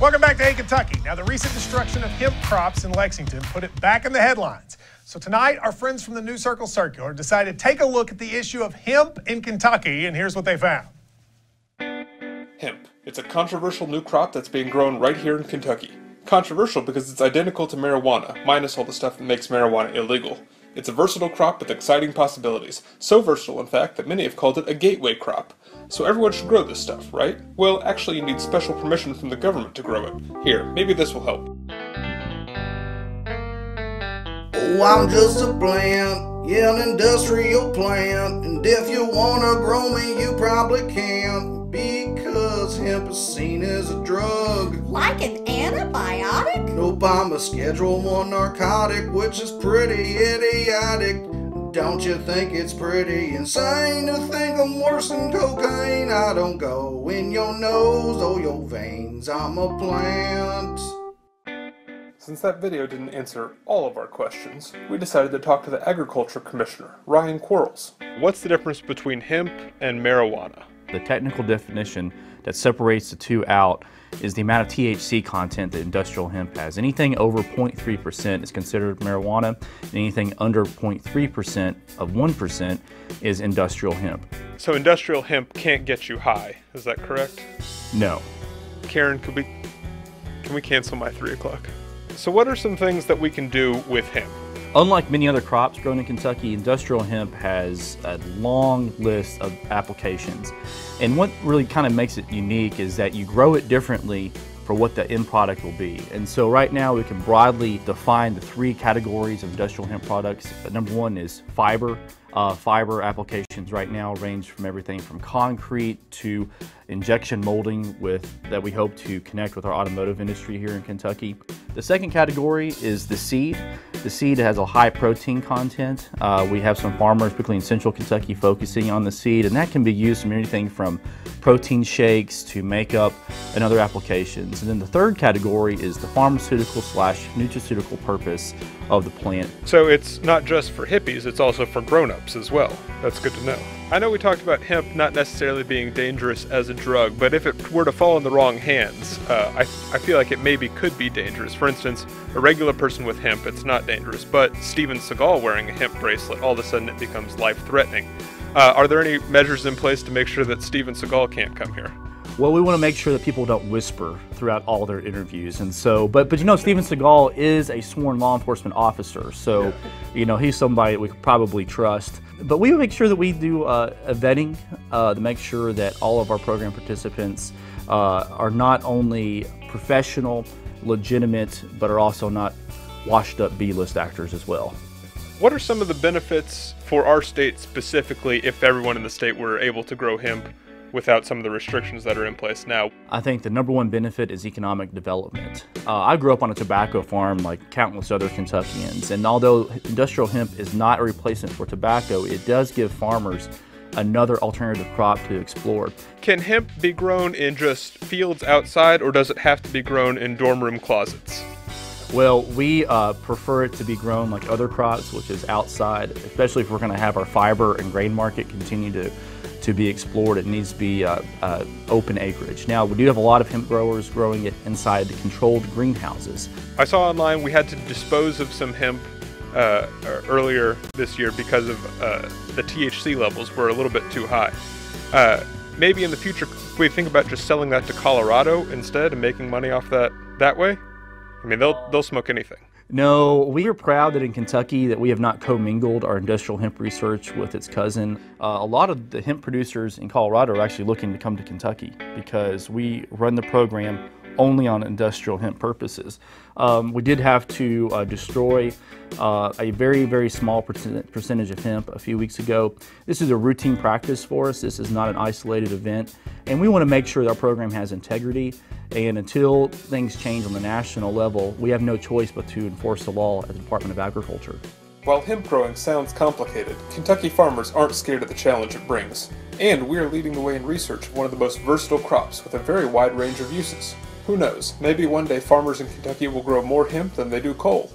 Welcome back to Hey Kentucky. Now, the recent destruction of hemp crops in Lexington put it back in the headlines. So tonight, our friends from the New Circle Circular decided to take a look at the issue of hemp in Kentucky, and here's what they found. Hemp. It's a controversial new crop that's being grown right here in Kentucky. Controversial because it's identical to marijuana, minus all the stuff that makes marijuana illegal. It's a versatile crop with exciting possibilities. So versatile, in fact, that many have called it a gateway crop. So everyone should grow this stuff, right? Well, actually you need special permission from the government to grow it. Here, maybe this will help. Oh, I'm just a plant, yeah, an industrial plant. And if you wanna grow me, you probably can't. Because hemp is seen as a drug. Like an antibiotic? Nope, I'm a Schedule 1 narcotic, which is pretty idiotic. Don't you think it's pretty insane to think I'm worse than cocaine? I don't go in your nose or your veins, I'm a plant. Since that video didn't answer all of our questions, we decided to talk to the Agriculture Commissioner, Ryan Quarles. What's the difference between hemp and marijuana? The technical definition that separates the two out is the amount of THC content that industrial hemp has. Anything over 0.3% is considered marijuana, and anything under 0.3% of 1% is industrial hemp. So industrial hemp can't get you high, is that correct? No. Karen, can we cancel my 3 o'clock? So what are some things that we can do with hemp? Unlike many other crops grown in Kentucky, industrial hemp has a long list of applications. And what really kind of makes it unique is that you grow it differently for what the end product will be. And so right now we can broadly define the 3 categories of industrial hemp products. Number 1 is fiber. Fiber applications right now range from everything from concrete to injection molding that we hope to connect with our automotive industry here in Kentucky. The second category is the seed. The seed has a high protein content. We have some farmers, particularly in central Kentucky, focusing on the seed, and that can be used from anything from protein shakes to makeup and other applications. And then the third category is the pharmaceutical / nutraceutical purpose of the plant. So it's not just for hippies, it's also for grown-ups as well. That's good to know. I know we talked about hemp not necessarily being dangerous as a drug, but if it were to fall in the wrong hands, I feel like it maybe could be dangerous. For instance, a regular person with hemp, it's not dangerous, but Steven Seagal wearing a hemp bracelet, all of a sudden it becomes life-threatening. Are there any measures in place to make sure that Steven Seagal can't come here? Well, we want to make sure that people don't whisper throughout all their interviews, and so, but you know, Steven Seagal is a sworn law enforcement officer, so you know, he's somebody that we could probably trust. But we make sure that we do a vetting to make sure that all of our program participants are not only professional, legitimate, but are also not washed up B-list actors as well. What are some of the benefits for our state specifically if everyone in the state were able to grow hemp without some of the restrictions that are in place now? I think the number 1 benefit is economic development. I grew up on a tobacco farm like countless other Kentuckians, and although industrial hemp is not a replacement for tobacco, it does give farmers another alternative crop to explore. Can hemp be grown in just fields outside, or does it have to be grown in dorm room closets? Well, we prefer it to be grown like other crops, which is outside, especially if we're going to have our fiber and grain market continue to be explored. It needs to be open acreage. Now, we do have a lot of hemp growers growing it inside the controlled greenhouses. I saw online we had to dispose of some hemp earlier this year because of the THC levels were a little bit too high. Maybe in the future, we think about just selling that to Colorado instead and making money off that way? I mean, they'll smoke anything. No, we are proud that in Kentucky that we have not commingled our industrial hemp research with its cousin. A lot of the hemp producers in Colorado are actually looking to come to Kentucky because we run the program only on industrial hemp purposes. We did have to destroy a very, very small percentage of hemp a few weeks ago. This is a routine practice for us. This is not an isolated event. And we want to make sure that our program has integrity. And until things change on the national level, we have no choice but to enforce the law at the Department of Agriculture. While hemp growing sounds complicated, Kentucky farmers aren't scared of the challenge it brings. And we are leading the way in research of one of the most versatile crops with a very wide range of uses. Who knows, maybe one day farmers in Kentucky will grow more hemp than they do coal.